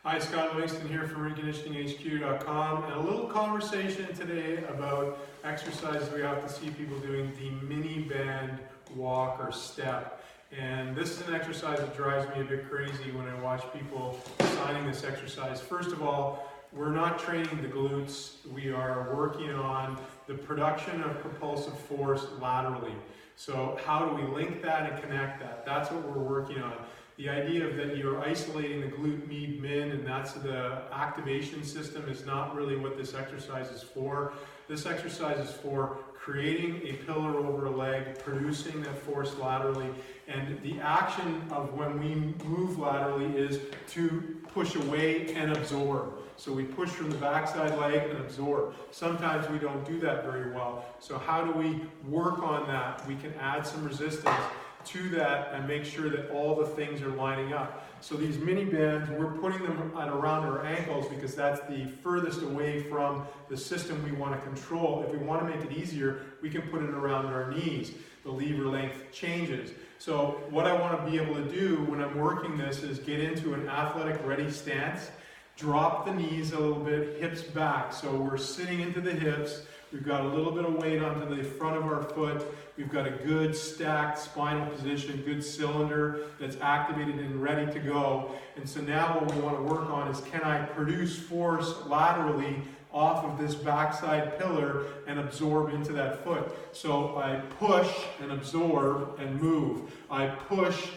Hi, Scott Langston here from ReconditioningHQ.com, and a little conversation today about exercises we have to see people doing, the mini band walk or step. And this is an exercise that drives me a bit crazy when I watch people signing this exercise. First of all, we're not training the glutes. We are working on the production of propulsive force laterally. So how do we link that and connect that? That's what we're working on. The idea of that you're isolating the glute med min and that's the activation system is not really what this exercise is for. This exercise is for creating a pillar over a leg, producing that force laterally, and the action of when we move laterally is to push away and absorb. So we push from the backside leg and absorb. Sometimes we don't do that very well. So how do we work on that? We can add some resistance to that and make sure that all the things are lining up. So these mini bands, we're putting them at around our ankles because that's the furthest away from the system we want to control. If we want to make it easier, we can put it around our knees. The lever length changes. So what I want to be able to do when I'm working this is get into an athletic ready stance, drop the knees a little bit, hips back. So we're sitting into the hips. We've got a little bit of weight onto the front of our foot. We've got a good stacked spinal position, good cylinder that's activated and ready to go. And so now what we want to work on is, can I produce force laterally off of this backside pillar and absorb into that foot? So I push and absorb and move. I push,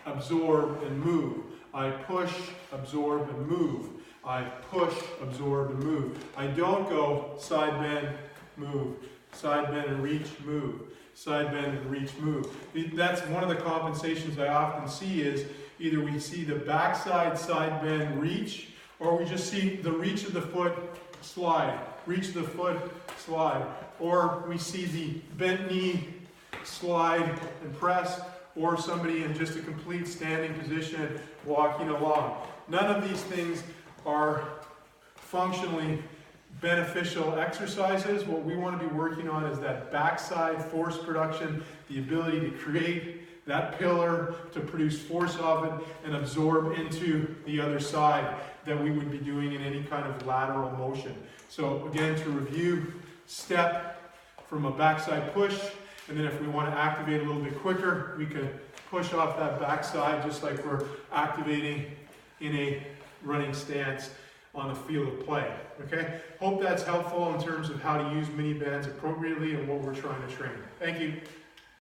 absorb and move. I push, absorb and move. I push, absorb and move. I don't go side bend, move, side bend and reach, move, side bend and reach, move. That's one of the compensations I often see is either we see the backside side bend reach, or we just see the reach of the foot slide, reach of the foot slide, or we see the bent knee slide and press, or somebody in just a complete standing position walking along. None of these things are functionally beneficial exercises. What we want to be working on is that backside force production, the ability to create that pillar, to produce force off it and absorb into the other side that we would be doing in any kind of lateral motion. So again, to review, step from a backside push, and then if we want to activate a little bit quicker, we can push off that backside just like we're activating in a running stance on the field of play. Okay? Hope that's helpful in terms of how to use mini bands appropriately and what we're trying to train. Thank you.